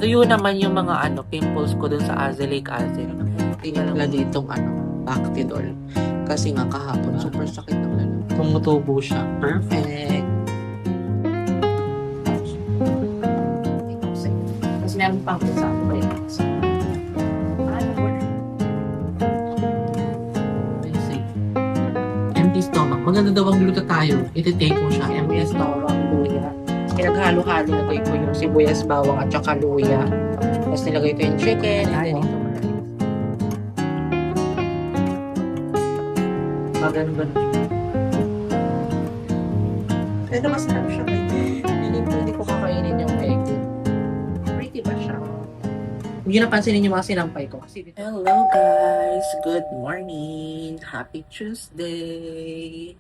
Tuyo naman yung mga pimples ko dun sa azelaic acid. Tingnan nila ditong Bactidol. Kasi nga kahapon, super sakit ng lalat. Tumutubo siya. Perfect. Kasi meron pang isa ko kayo. Empty stomach. Maganda daw ang gluto tayo. Iti-take mo siya. Empty stomach, luya. Pinaghalo-halo na ko yung sibuyas, bawang at saka luya. Tapos nilagay ko yung chicken. And then ito. Ganun-ganun. Pero masarap siya. Hindi ko kakainin yung egg. Pretty ba siya? Hindi nyo napansinin yung mga sinampay ko. Hello guys! Good morning! Happy Tuesday!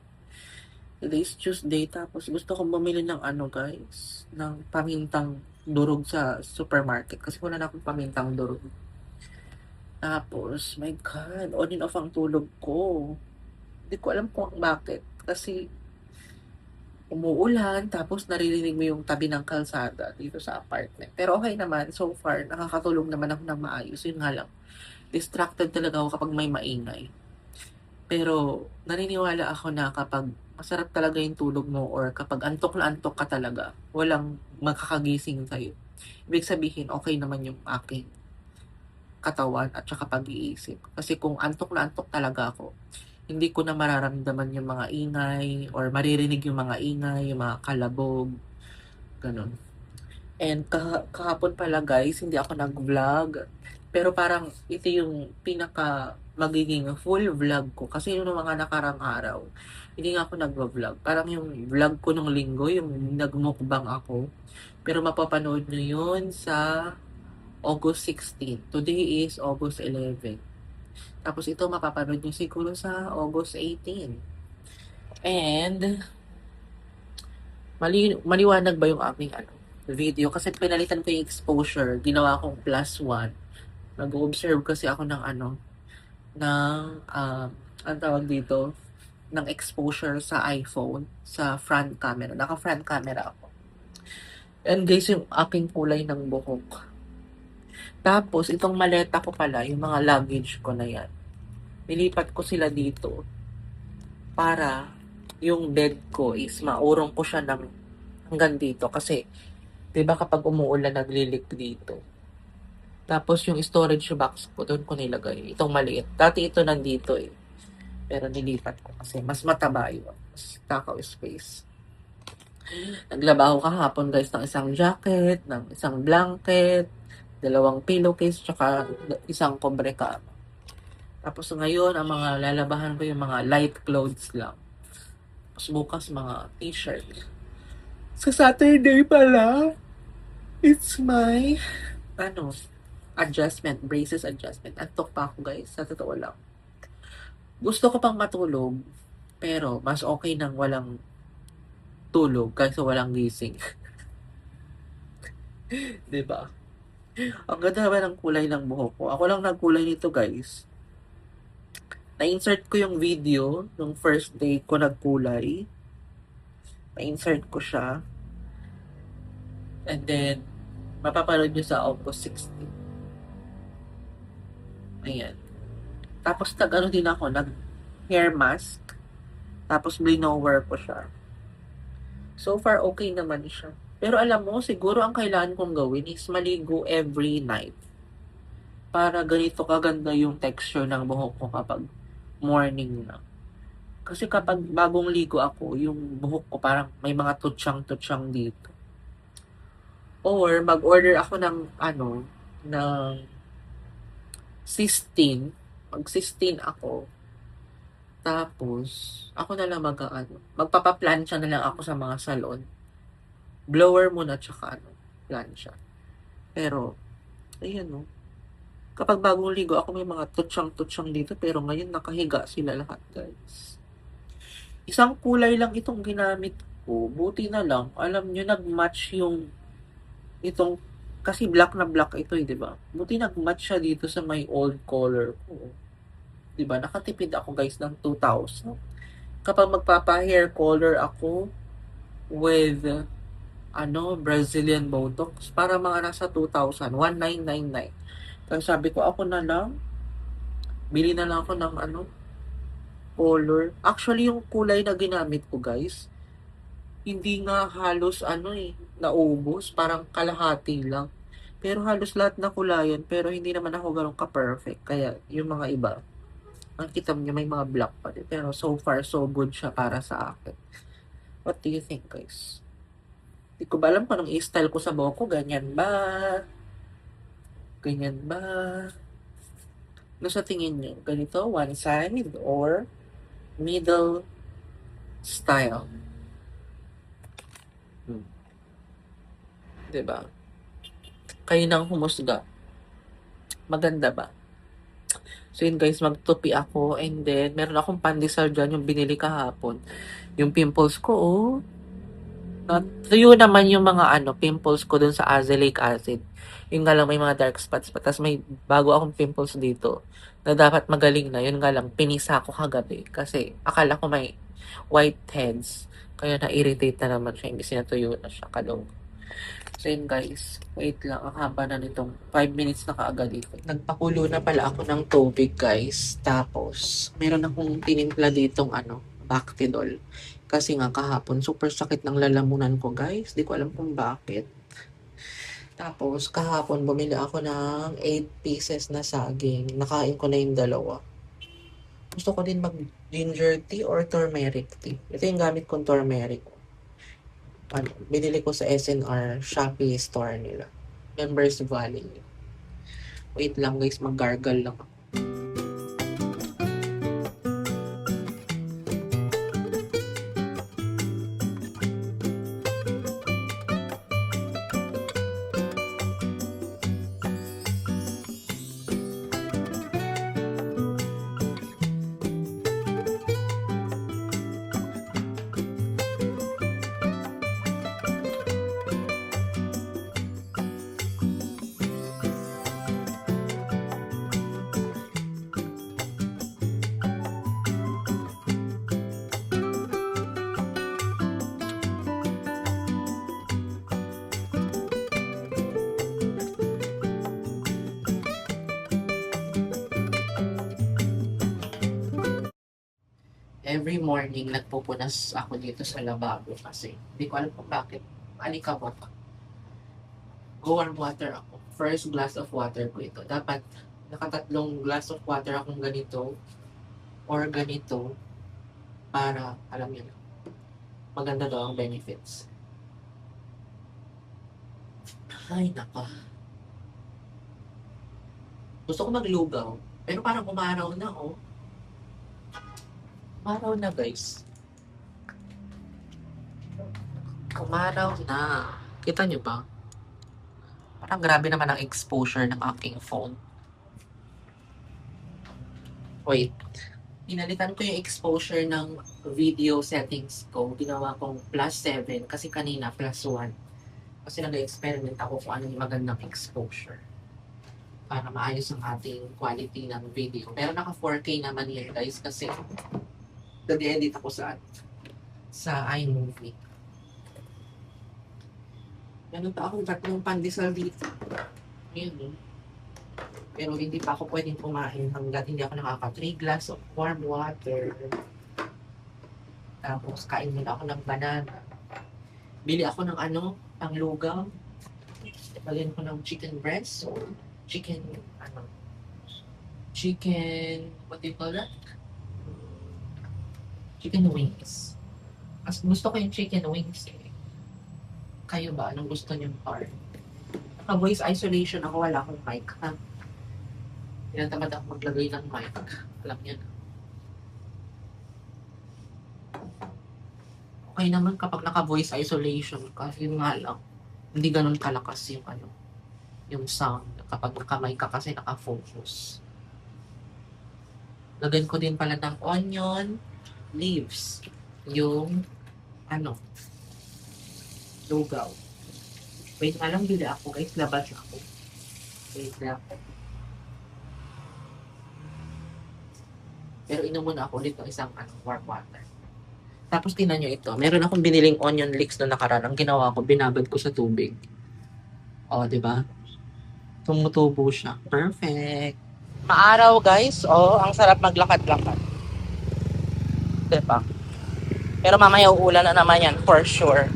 Today's Tuesday, tapos gusto kong bumili ng guys, ng pamintang durog sa supermarket kasi wala na akong pamintang durog. Tapos, my God, on and off ang tulog ko. Hindi ko alam kung bakit. Kasi, umuulan, tapos naririnig mo yung tabi ng kalsada dito sa apartment. Pero okay naman, so far, nakakatulog naman ako ng maayos. Yun nga lang, distracted talaga ako kapag may maingay. Pero, naniniwala ako na kapag masarap talaga yung tulog mo or kapag antok na antok ka talaga, walang makakagising sa'yo. Ibig sabihin, okay naman yung aking katawan at saka pag-iisip. Kasi kung antok na antok talaga ako, hindi ko na mararamdaman yung mga ingay or maririnig yung mga ingay, yung mga kalabog, ganun. And kahapon pala guys, hindi ako nag-vlog. Pero parang ito yung pinaka magiging full vlog ko. Kasi yung mga nakarang araw, hindi nga ako nag-vlog. Parang yung vlog ko nung linggo, yung nagmukbang ako. Pero mapapanood nyo yun sa August 16. Today is August 11. Tapos ito mapapanood nyo siguro sa August 18. And maliwanag ba yung aking video? Kasi pinalitan ko yung exposure. Ginawa kong +1. Nag-observe kasi ako ng ang tawag dito, ng exposure sa iPhone, sa front camera. Naka-front camera ako. And guys, yung aking kulay ng buhok. Tapos, itong maleta ko pala, yung mga luggage ko na yan, nilipat ko sila dito para yung bed ko is maurong ko siya ng hanggang dito. Kasi, di ba kapag umuulan, naglilik dito. Tapos yung storage box ko, doon ko nilagay. Itong maliit. Dati ito nandito eh. Pero nilipat ko kasi mas mataba yun. Mas takaw space. Naglaba ako kahapon guys ng isang jacket, ng isang blanket, 2 pillowcase, tsaka isang cobre cama. Tapos ngayon, ang mga lalabahan ko yung mga light clothes lang. Tapos bukas mga t-shirt. Sa Saturday pala, it's my braces adjustment. Antok pa ako guys, sa totoo lang. Gusto ko pang matulog, pero mas okay nang walang tulog kaysa walang gising. Diba? Ang ganda naman ng kulay ng buhok ko. Ako lang nagkulay nito guys. Na-insert ko yung video nung first day ko nagkulay. Na-insert ko siya. And then, mapapanood nyo sa August 16. Ayan. Tapos din ako, nag-hair mask. Tapos blower ko siya. So far, okay naman siya. Pero alam mo, siguro ang kailangan kong gawin is maligo every night. Para ganito kaganda yung texture ng buhok ko kapag morning na. Kasi kapag bagong ligo ako, yung buhok ko parang may mga tutsyang-tutsyang dito. Or mag-order ako ng Sistine. Mag-Sistine ako. Tapos, ako na lang magpapaplansya na lang ako sa mga salon. Blower muna tsaka plansya. Pero, ayan kapag bagong ligo ako may mga tutsyang-tutsyang dito pero ngayon nakahiga sila lahat guys. Isang kulay lang itong ginamit ko. Buti na lang, alam nyo nag-match yung itong kasi black na black ito di ba? Buti nag-match siya dito sa my old color ko. Di ba? Nakatipid ako guys ng 2,000. Kapag magpapa-hair color ako with Brazilian Botox. Para mga nasa 2,000, 1,999. Kaya sabi ko, ako na lang, bili na lang ako ng color. Actually, yung kulay na ginamit ko, guys, hindi nga halos naubos. Parang kalahati lang. Pero halos lahat na kulayan. Pero hindi naman ako ganun ka-perfect. Kaya yung mga iba, nakita mo niya may mga black pa din. Pero so far, so good siya para sa akin. What do you think, guys? Hindi ko ba alam kung anong i-style ko sa buhok ko. Ganyan ba? Ganyan ba? Ano sa tingin niyo? Ganito, one side or middle style? Hmm. 'Di ba? Kayo nang humusga. Maganda ba? So yun guys, magtupi ako and then meron akong pandesal dyan yung binili kahapon. Yung pimples ko, natuyo naman yung mga pimples ko dun sa azelaic acid. Yung nga lang may mga dark spots pa. Tapos may bago akong pimples dito na dapat magaling na. Yun nga lang, pinisa ko kagabi. Kasi akala ko may whiteheads. Kaya na-irritate na naman siya. Imbis na tuyo na siya. Kalong. So yun guys, wait lang. Ang haba na nitong 5 minutes na kaagad dito. Nagpakulo na pala ako ng tubig guys. Tapos, meron akong tinimpla ditong Bactidol. Kasi nga kahapon, super sakit ng lalamunan ko guys. Di ko alam kung bakit. Tapos, kahapon, bumili ako ng 8 pieces na saging. Nakain ko na yung dalawa. Gusto ko din mag ginger tea or turmeric tea. Ito yung gamit kong turmeric. Binili ko sa SNR Shopee store nila. Members Valley. Wait lang guys, mag-gargle lang ako. Every morning, nagpupunas ako dito sa lababo kasi hindi ko alam kung bakit. Alikabok. Go warm water ako. First glass of water ko ito. Dapat nakatatlong glass of water akong ganito or ganito para, alam niyo na, maganda daw ang benefits. Ay, naka. Gusto ko maglugaw. Pero parang umaraw na, oh. Umaraw na, guys. Umaraw na. Kita niyo ba? Parang grabe naman ang exposure ng aking phone. Wait. Pinalitan ko yung exposure ng video settings ko. Ginawa kong +7 kasi kanina +1. Kasi nag-experiment ako kung ano yung magandang exposure para maayos ang ating quality ng video. Pero naka 4K naman yan guys kasi nag-edit ako sa iMovie. Meron pa akong tatlong pandesal dito. Ayan. Pero hindi pa ako pwedeng kumain hanggat hindi ako nakaka 3 glass of warm water. Tapos kain muna ako ng banana. Bili ako ng panglugaw. Lagyan ko ng chicken breast or chicken, what do you call that? Chicken wings. Mas gusto ko yung chicken wings eh. Kayo ba? Anong gusto niyong part? Naka-voice isolation ako, wala akong mic. Tinatamad ako maglagay ng mic. Alam niyo na. Okay naman kapag naka-voice isolation ka, yun nga lang. Hindi ganun kalakas yung sound. Kapag naka-mic ka kasi naka-focus. Lagyan ko din pala ng onion leaves. Yung lugaw. Wait nga lang, bili ako guys. Labas ako. Wait lang. Pero inom muna ako ulit ng isang warm water. Tapos tingnan nyo ito. Meron akong biniling onion leeks na nakaraan. Ang ginawa ko, binabad ko sa tubig. O, di ba? Tumutubo siya. Perfect. Maaraw guys. O, ang sarap maglakad-lakad. Di ba? Pero mamaya uulan na naman yan, for sure.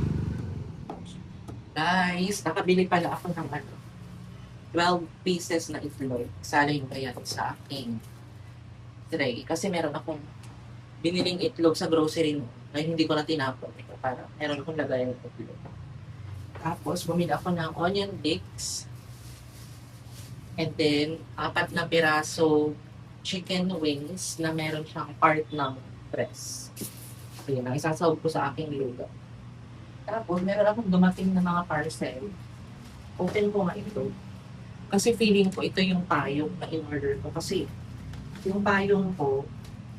Guys, nakabili pala ako ng 12 pieces na itlog. Salin ko yan sa aking tray. Kasi meron akong biniling itlog sa grocery na hindi ko na tinapon. Para meron akong lagayan ng itlog. Tapos, bumili ako ng onion leeks. And then, 4 na piraso chicken wings na meron siyang part ng breast. So, yun ang isasawag ko sa aking lugaw. Tapos, meron akong dumating na mga parcel. Open ko nga ito. Kasi feeling ko ito yung payong na in-order ko. Kasi yung payong ko,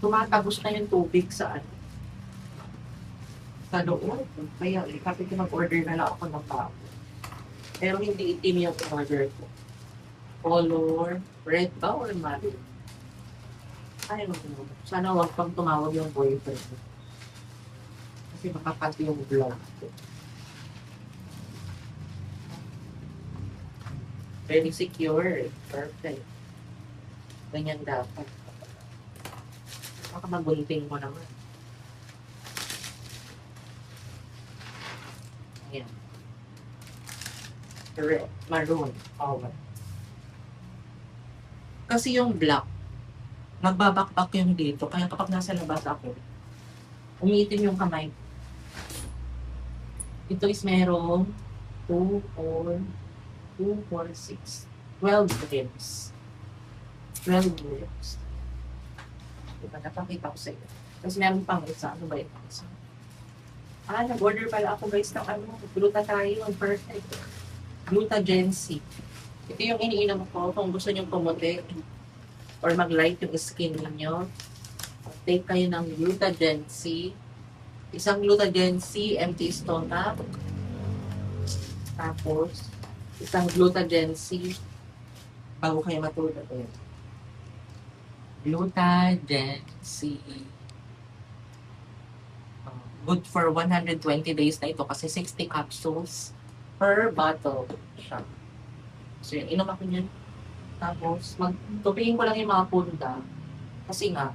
tumatagos na yung tubig sa loob. Kaya, kapit ko mag-order na lang ako ng payong. Pero hindi itim yung in-order ko. Color, red ba or matte? Ay, sana wag pang tumawag yung boyfriend ko. Kasi makakat yung vlog ko. Very secure. Perfect. Ganyan dapat. Baka magunting mo naman. Ayan. Red. Maroon. Okay. Kasi yung black, magbabakbak yung dito. Kaya kapag nasa labas ako, umiitim yung kamay. Ito is merong 2, 4, 6, 12 ribs. 12 ribs. Diba, napakita ko sa iyo. Tapos meron pang isa. Ano ba yung isa? Nag-order pala ako guys ng glutathione. Perfect. Glutagency. Ito yung iniinom ko kung gusto nyo pumuti or mag-light yung skin ninyo. Take kayo ng Glutagency. Isang Glutagency, empty stomach. Tapos, isang Glutagency bago kayo matulog. Glutagency. Good for 120 days na ito kasi 60 capsules per bottle siya. So yun, inom ako niyan. Tapos, tupiin ko lang yung mga punda. Kasi nga,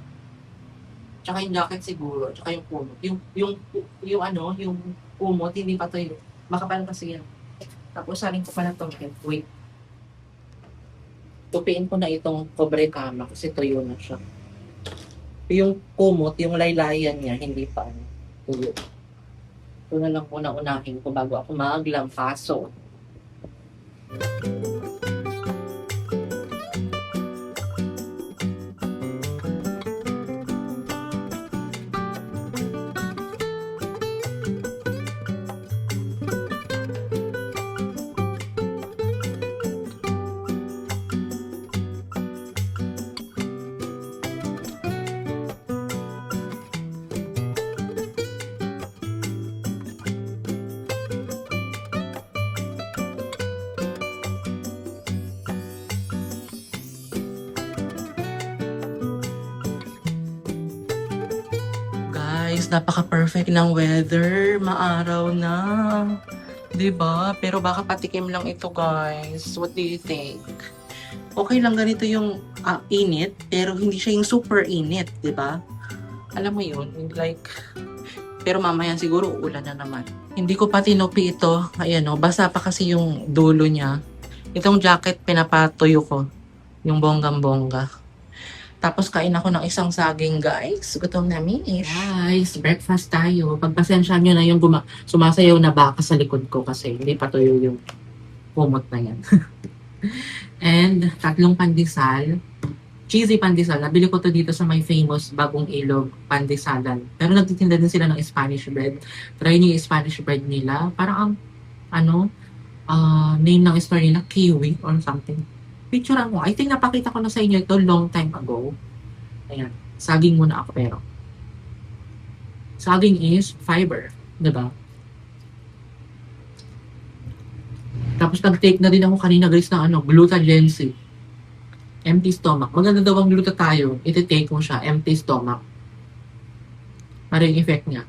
tsaka yung jacket siguro, tsaka yung kumot. Yung kumot, hindi pa to yun. Makapal kasi yan. Tapos, saling ko pa na itong wait. Tupiin ko na itong cobre kama kasi tuyo na siya. Yung kumot, yung laylayan niya, hindi pa tuyo. Ito na lang una-unahin ko bago ako maglampaso. Guys, napaka-perfect ng weather. Maaraw na. 'Di ba? Pero baka patikim lang ito, guys. What do you think? Okay lang ganito yung init, pero hindi siya yung super init, 'di ba? Alam mo 'yun, like pero mamaya siguro uulan na naman. Hindi ko pa tinupi ito. Ayan o, basa pa kasi yung dulo niya. Itong jacket pinapatuyo ko. Yung bonggang-bongga. Tapos kain ako ng isang saging, guys. Gutom na mish. Guys, breakfast tayo. Pagpasensyahan nyo na yung sumasayaw na baka sa likod ko kasi hindi pa tuyo yung kumot na yan. And 3 pandesal. Cheesy pandesal. Nabili ko to dito sa may famous Bagong Ilog Pandesalan. Pero nagtitinda din sila ng Spanish bread. Try nyo yung Spanish bread nila. Parang ang name ng store nila, kiwi or something. Picturean mo. I think napakita ko na sa inyo ito long time ago. Ayan. Saging muna ako pero. Saging is fiber. Diba? Tapos nag-take na din ako kanina guys ng glutagency. Empty stomach. Maganda daw ang glutathione. Iti-take mo siya. Empty stomach. Para yung effect niya.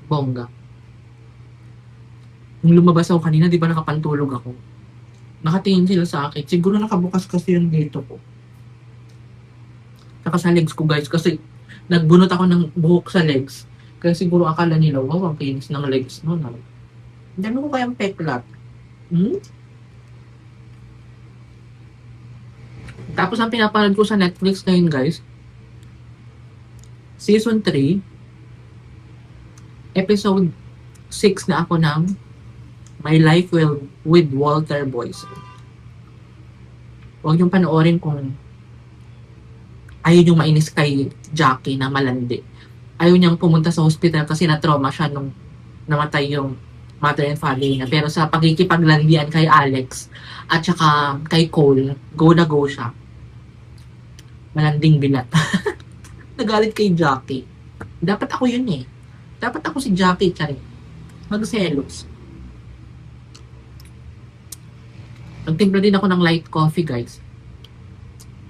Bongga. Nung lumabas ako kanina, di ba nakapantulog ako? Nakatingin sila sa akin. Siguro nakabukas kasi yung dito ko. Saka sa legs ko, guys. Kasi nagbunot ako ng buhok sa legs. Kaya siguro akala nila, wow, ang kinis ng legs no. Ang dami ko kayang peklat. Tapos ang pinapanood ko sa Netflix ngayon, guys, Season 3, Episode 6 na ako ng My Life with Walter Boyce. Huwag niyong panoorin kung ayaw niyong mainis kay Jackie na malandi. Ayaw niyang pumunta sa hospital kasi na-trauma siya nung namatay yung mother and father niya. Pero sa pagkikipaglandian kay Alex at saka kay Cole, go na go siya. Malanding binat. Nagalit kay Jackie. Dapat ako yun eh. Dapat ako si Jackie, tsari. Magselos. Nagtimpla din ako ng light coffee, guys.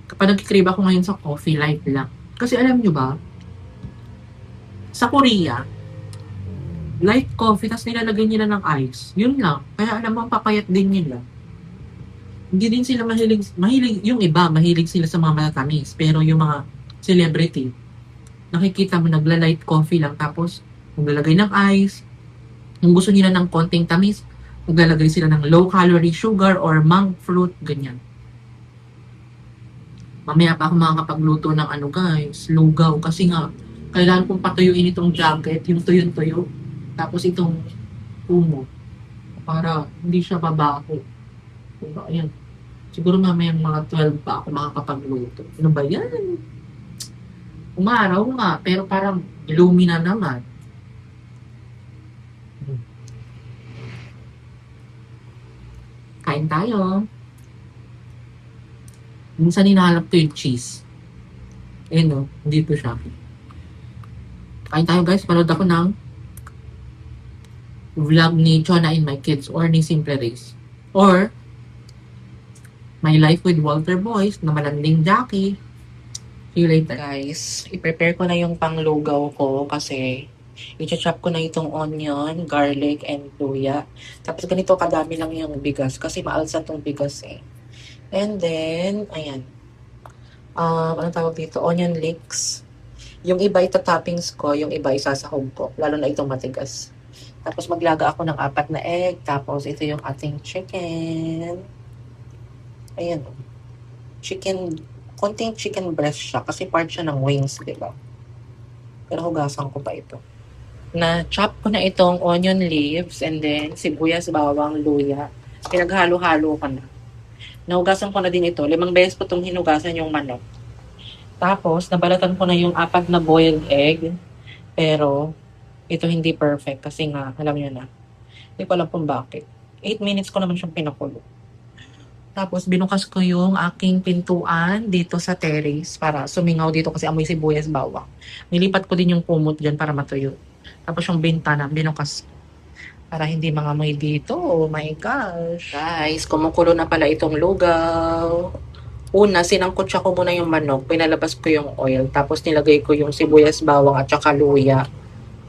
Kapag nagkikrib ako ngayon sa coffee, light lang. Kasi alam nyo ba, sa Korea, light coffee, tas nilalagay nila ng ice. Yun lang. Kaya alam mo, papayat din nila. Hindi din sila mahilig, yung iba, mahilig sila sa mga matatamis. Pero yung mga celebrity, nakikita mo, nagla-light coffee lang, tapos maglalagay ng ice. Kung gusto nila ng konting tamis, maglalagay sila ng low-calorie sugar or monk fruit, ganyan. Mamaya pa ako makakapagluto ng ano, guys, lugaw. Kasi nga, kailangan kong patuyuin itong jacket, yung tuyo-tuyo. Tapos itong pumo. Para hindi siya babaho. Diba? Ayan. Siguro mamaya mga 12 pa ako makakapagluto. Ano ba yan? Umaraw nga, pero parang gloomy na naman. Kain tayo. Minsan hinahanap ko yung cheese. No, dito siya. Kain tayo, guys. Panood ako ng vlog ni Chona and My Kids or ni Simple Race. Or My Life with Walter Boyce na malanding Jackie. See you later. Guys, i-prepare ko na yung panglugaw ko kasi i-chop ko na itong onion, garlic, and luya. Tapos ganito kadami lang yung bigas kasi maalsa tong bigas eh. And then, ayan. Anong tawag dito? Onion leeks. Yung iba ito toppings ko, yung iba isasahog ko. Lalo na itong matigas. Tapos maglaga ako ng 4 na egg. Tapos ito yung ating chicken. Ayan. Konting chicken breast siya kasi part siya ng wings, diba? Pero hugasan ko pa ito. Na-chop ko na itong onion leaves and then sibuyas, bawang, luya. Pinaghalo-halo ko na. Nahugasan ko na din ito. 5 beses ko itong hinugasan yung manok. Tapos, nabalatan ko na yung 4 na boiled egg. Pero, ito hindi perfect kasi nga, alam nyo na. Hindi ko alam kung bakit. 8 minutes ko naman siyang pinakulo. Tapos, binukas ko yung aking pintuan dito sa terrace para sumingaw dito kasi amoy sibuyas, bawang. Nilipat ko din yung kumot dyan para matuyo. Tapos yung bintana, binukas para hindi mangamoy dito. Oh my gosh. Guys, kumukulo na pala itong lugaw. Una, sinangkot siya ko muna yung manok. Pinalabas ko yung oil. Tapos nilagay ko yung sibuyas, bawang at saka luya.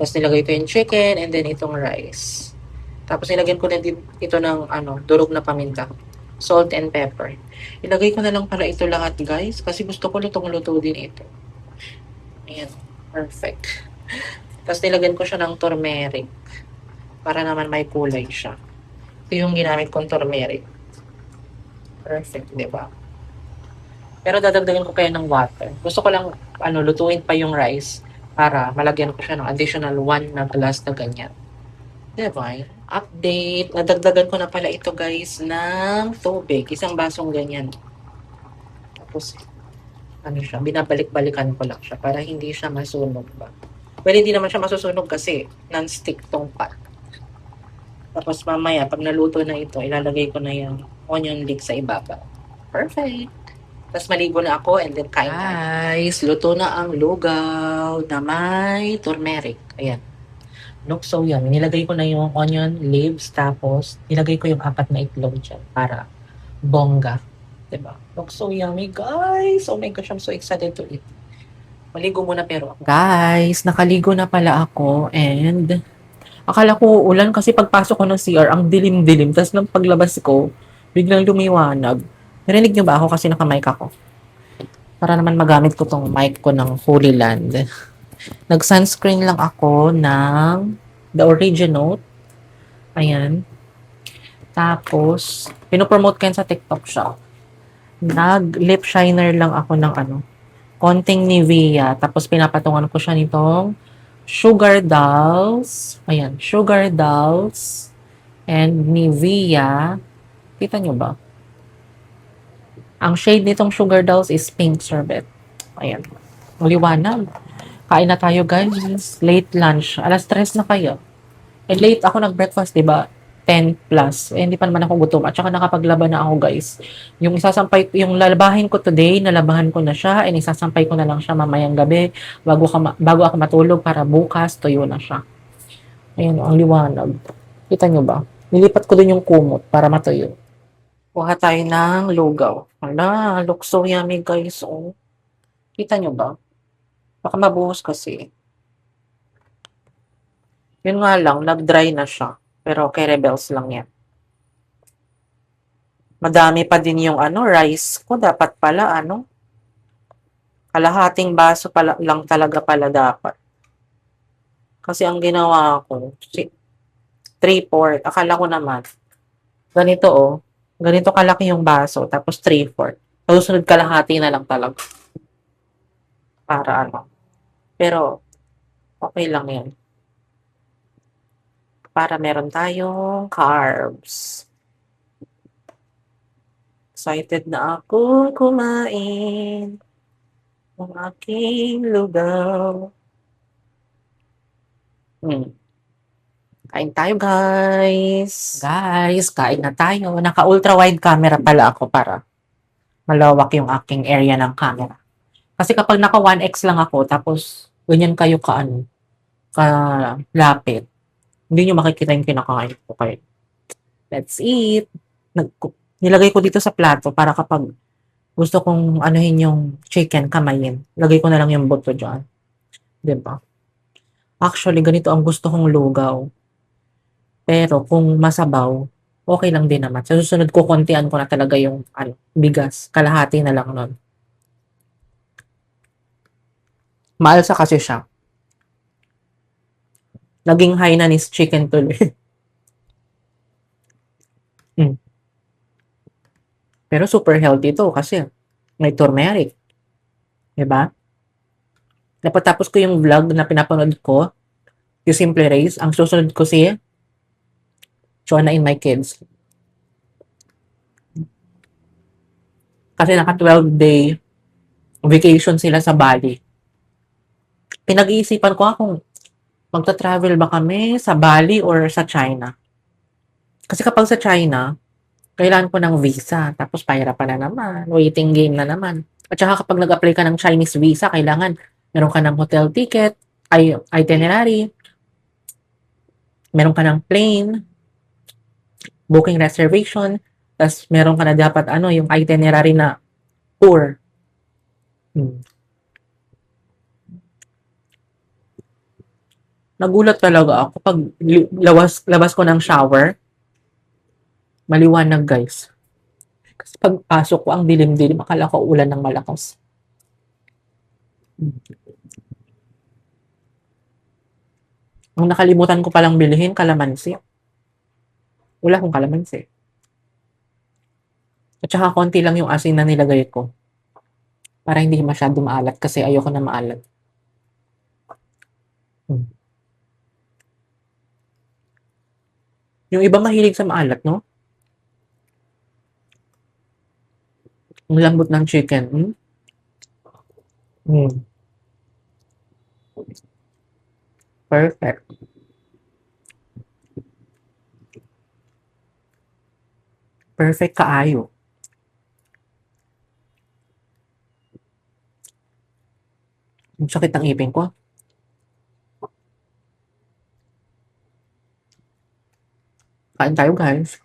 Tapos nilagay ko yung chicken and then itong rice. Tapos nilagyan ko na din ito ng durog na paminta. Salt and pepper. Ilagay ko na lang pala ito lahat, guys. Kasi gusto ko lutong-luto din ito. Ayan. Perfect. Tapos nilagyan ko siya ng turmeric. Para naman may kulay siya. Ito yung ginamit kong turmeric. Perfect, di ba? Pero dadagdagan ko kaya ng water. Gusto ko lang lutuin pa yung rice para malagyan ko siya ng additional 1 na glass na ganyan. Diba? Update. Nadagdagan ko na pala ito, guys, ng tubig. 1 basong ganyan. Tapos, siya, binabalik-balikan ko lang siya para hindi siya masunog ba. Well, hindi naman siya masusunog kasi non-stick tong pot. Tapos mamaya, pag naluto na ito, ilalagay ko na yung onion leeks sa ibaba. Perfect. Tapos maligo na ako and then kain tayo. Guys, luto na ang lugaw na may turmeric. Ayan. Look so yummy. Nilagay ko na yung onion leaves tapos nilagay ko yung 4 na itlog dyan para bongga. Diba? Look so yummy, guys. Oh my gosh, I'm so excited to eat. Maligo muna pero ako. Guys, nakaligo na pala ako and Akala ko ulan kasi pagpasok ko ng CR, ang dilim-dilim. Tapos nang paglabas ko, biglang lumiwanag. Narinig niyo ba ako kasi naka-mic ako? Para naman magamit ko tong mic ko ng Holy Land. Nag-sunscreen lang ako ng The Originote. Ayan. Tapos, pinopromote ko yan sa TikTok shop. Nag-lip shiner lang ako ng konting Nivea. Tapos, pinapatungan ko siya nitong Sugar Dolls. Ayan, Sugar Dolls and Nivea. Kita nyo ba? Ang shade nitong Sugar Dolls is Pink Sherbet. Ayan. Maliwanag. Kain na tayo, guys. Late lunch. Alas 3 na kayo. Eh, late ako nag-breakfast, di ba? 10 plus. Eh, hindi pa naman ako gutom. At saka nakapaglaban na ako, guys. Yung lalabahin ko today, nalabahan ko na siya. And isasampay ko na lang siya mamayang gabi bago ako matulog para bukas, tuyo na siya. Ayan, ang liwanag. Kita nyo ba? Nilipat ko din yung kumot para matuyo. Kuha tayo ng lugaw. Hala, look so yummy, guys. Oh. Kita nyo ba? Baka mabuhos kasi. Yun nga lang, nag-dry na siya. Pero kay Rebels lang yan. Madami pa din yung rice ko. Dapat pala, kalahating baso pala, lang talaga pala dapat. Kasi ang ginawa ko, 3/4. Akala ko naman, ganito ganito kalaki yung baso, tapos 3/4. Susunod kalahati na lang talaga. Para Pero, okay lang yan. Para meron tayong carbs. Excited na ako kumain ng aking lugaw. Kain tayo, guys. Guys, kain na tayo. Naka-ultra wide camera pala ako para malawak yung aking area ng camera. Kasi kapag naka 1x lang ako, tapos ganyan kayo kalapit, hindi nyo makikita yung kinakain ko. Kaya, let's eat. Nilagay ko dito sa plato para kapag gusto kong anuhin yung chicken, kamayin. Lagay ko na lang yung buto dyan. Diba? Actually, ganito ang gusto kong lugaw. Pero kung masabaw, okay lang din naman. Sa susunod ko, kontian ko na talaga yung bigas. Kalahati na lang nun. Maalsa kasi siya. Naging Hainanese chicken tuloy. mm. Pero super healthy to kasi may turmeric. Diba? Napatapos ko yung vlog na pinapanood ko, yung Simple Race. Ang susunod ko si Chona in My Kids. Kasi naka 12-day vacation sila sa Bali. Pinag-iisipan ko kung magta-travel ba kami sa Bali or sa China. Kasi kapag sa China, kailangan ko ng visa. Tapos pahirapan na naman. Waiting game na naman. At saka kapag nag-apply ka ng Chinese visa, kailangan meron ka ng hotel ticket, itinerary, meron ka ng plane, booking reservation, tapos meron ka na dapat yung itinerary na tour. Nagulat talaga ako pag labas ko ng shower, maliwanag, guys. Kasi pagpasok ko, ang dilim-dilim, akala ko ulan ng malakas. Ang nakalimutan ko palang bilhin, kalamansi. Wala akong kalamansi. At saka konti lang yung asin na nilagay ko. Para hindi masyado maalat kasi ayoko na maalat. Yung iba mahilig sa maalat, no? Ang lambot ng chicken. Perfect. Perfect kaayo. Ang sakit ng ipin ko. Kain tayo, guys.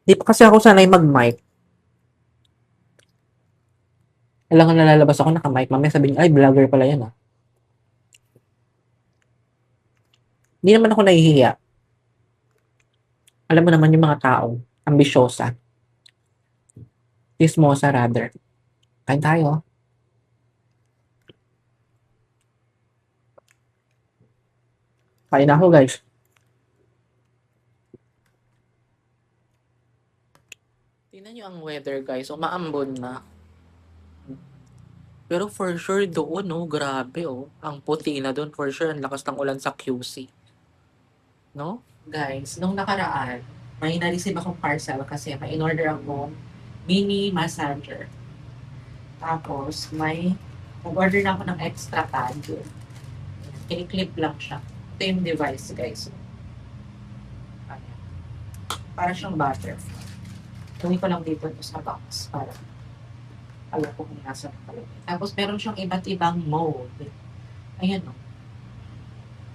Di pa kasi ako sanay mag-mic. Kailangan nalalabas ako naka-mic. Mamaya sabihin, ay, vlogger pala yan ah. Hindi naman ako nahihiya. Alam mo naman yung mga tao, ambisyosa, chismosa rather. Kain tayo. Kain na ako guys. Tingnan nyo ang weather guys, umaambon na. Pero for sure doon, no, grabe oh. Ang puti na doon, for sure, ang lakas ng ulan sa QC. No? Guys, nung nakaraan, may na-receive akong parcel kasi may in-order ako mini massager. Tapos, nag-order na ako ng extra pad. Kiniklip lang siya. Ito yung device, guys. Ayan. Para siyang butterfly. Tuloy ko lang dito sa box para alam ko kung nasa nakalagay. Tapos, meron siyang iba't ibang mode. Ayan o.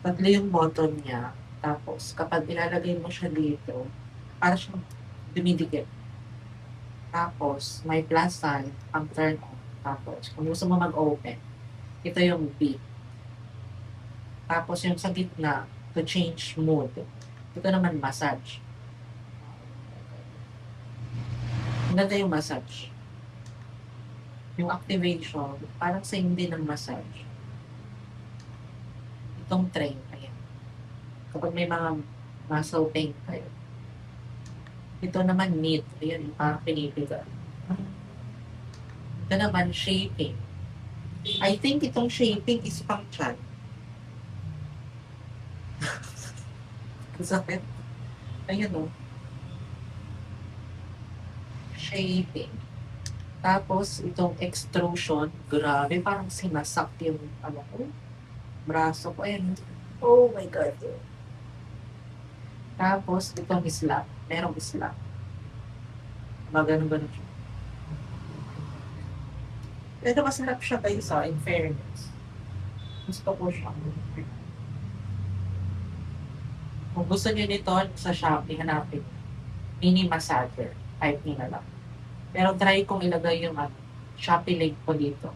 Tatlo yung button niya. Tapos, kapag ilalagay mo siya dito, para siyang dumidikit. Tapos, may plus sign, pang turn on. Tapos, kung gusto mo mag-open, ito yung B. Tapos, yung sa gitna, to change mode. Ito naman, massage. Maganda yung massage. Yung activation, parang same din ng massage. Itong train, ayan. Kapag may mga muscle pain kayo. Ito naman knit, ayan, parang pinipiga. Ito naman shaping. I think itong shaping is pang chan. Sakit. Ayan o. Shaping. Tapos, itong extrusion, grabe, parang sinasak yung, braso ko. Ayan. Oh my God. Tapos, itong slap. Merong slap. Magano-gano siya. Pero masarap siya kayo sa, in fairness. Gusto ko siya. Kung gusto niyo nito sa Shopee, hanapin. Mini massager. Type niyo na lang. Pero try kong ilagay yung Shopee link ko dito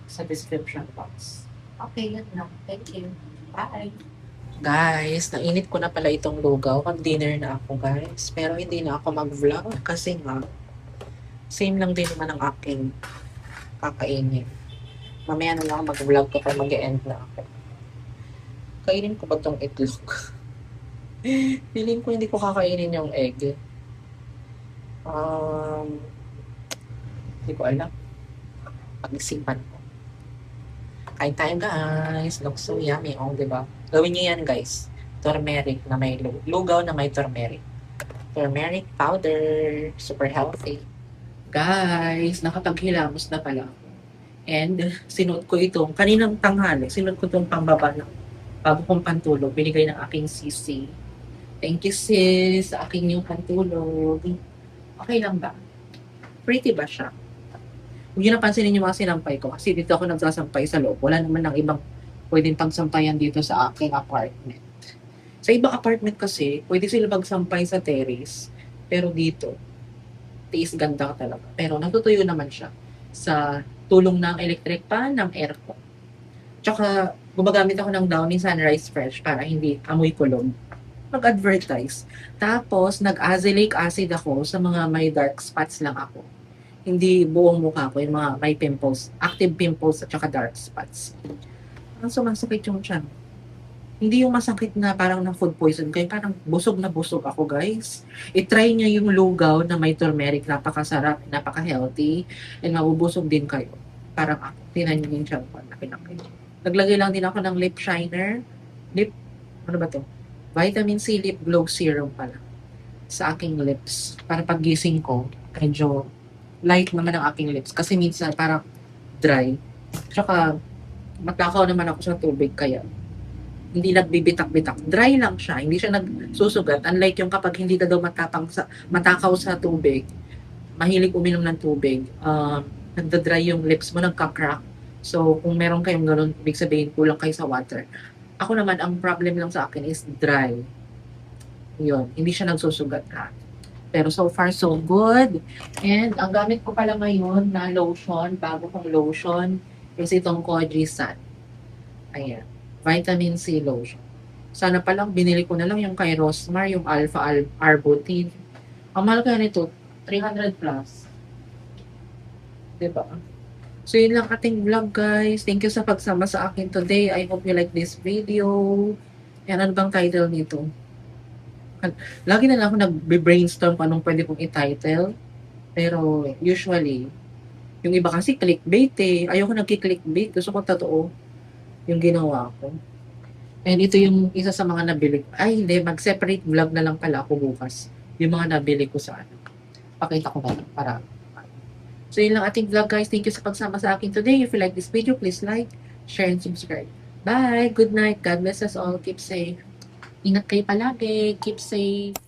sa description box. Okay, yun lang. Thank you. Bye! Guys, nainit ko na pala itong lugaw. Mag-dinner na ako, guys. Pero hindi na ako mag-vlog kasi nga, same lang din naman ang aking kakainin. Mamaya na lang ako mag-vlog kapag mag-e-end na ako. Kainin ko ba itong itlog? Feeling ko hindi ko kakainin yung egg. Hindi ko alam. Pag-isipan ko. Kain tayo guys. Looks so yummy. Oh, diba? Gawin nyo yan guys. Turmeric na may lugaw na may turmeric. Turmeric powder. Super healthy. Guys, nakapaghilamos na pala ako. And sinuot ko itong kaninang tanghali. Sinuot ko itong pambaba na bago kong pantulog. Binigay ng aking sisi. Thank you sis sa aking new pantulog. Okay lang ba? Pretty ba siya? Huwag nyo napansinin yung mga sinampay ko kasi dito ako nagsasampay sa loob. Wala naman ng ibang pwedeng pagsampayan dito sa aking apartment. Sa ibang apartment kasi, pwede sila magsampay sa terrace. Pero dito, tiis ganda talaga. Pero natutuyo naman siya sa tulong ng electric fan, ng aircon. Tsaka, gumagamit ako ng Downy Sunrise Fresh para hindi amoy kulog. Mag-advertise. Tapos, nag-azelaic acid ako sa mga may dark spots lang ako. Hindi buong mukha ko, yung mga may pimples, active pimples at saka dark spots. Parang sumasakit yung tiyan. Hindi yung masakit na parang na food poison kayo, parang busog na busog ako guys. I-try nyo yung lugaw na may turmeric, napakasarap, napaka-healthy, and mabubusog din kayo. Parang ako, tinan nyo yung tiyan ko, laki-laki. Naglagay lang din ako ng lip shiner, ano ba to? Vitamin C Lip Glow Serum pala sa aking lips. Para paggising ko, medyo light naman ang aking lips. Kasi minsan parang dry. Tsaka matakaw naman ako sa tubig kaya hindi nagbibitak-bitak. Dry lang siya. Hindi siya nagsusugat. Unlike yung kapag hindi ka daw matakaw sa tubig, mahilig uminom ng tubig, nagda-dry yung lips mo, nagka-crack. So, kung meron kayong ganun, ibig sabihin kulang kayo sa water. Ako naman, ang problem lang sa akin is dry. Yun, hindi siya nagsusugat ka. Pero so far, so good. And ang gamit ko pala ngayon na lotion, bago kong lotion, is itong Kojisan. Ayan. Vitamin C lotion. Sana palang binili ko na lang yung kay Rosmar, yung Arbutin. Ang mahal kaya nito, 300 plus. Diba? So, yun lang ating vlog, guys. Thank you sa pagsama sa akin today. I hope you like this video. Yan, ano bang title nito? Lagi na lang ako nag-brainstorm kung anong pwede kong i-title. Pero, usually, yung iba kasi clickbait eh. Ayoko nagki-clickbait. Gusto ko totoo yung ginawa ko. And ito yung isa sa mga nabili ko. Ay, hindi. Mag-separate vlog na lang pala ako bukas. Yung mga nabili ko sa ano. Pakita ko na lang para. So, yun lang ating vlog, guys. Thank you sa pagsama sa akin today. If you like this video, please like, share, and subscribe. Bye! Good night. God bless us all. Keep safe. Ingat kayo palagi. Keep safe.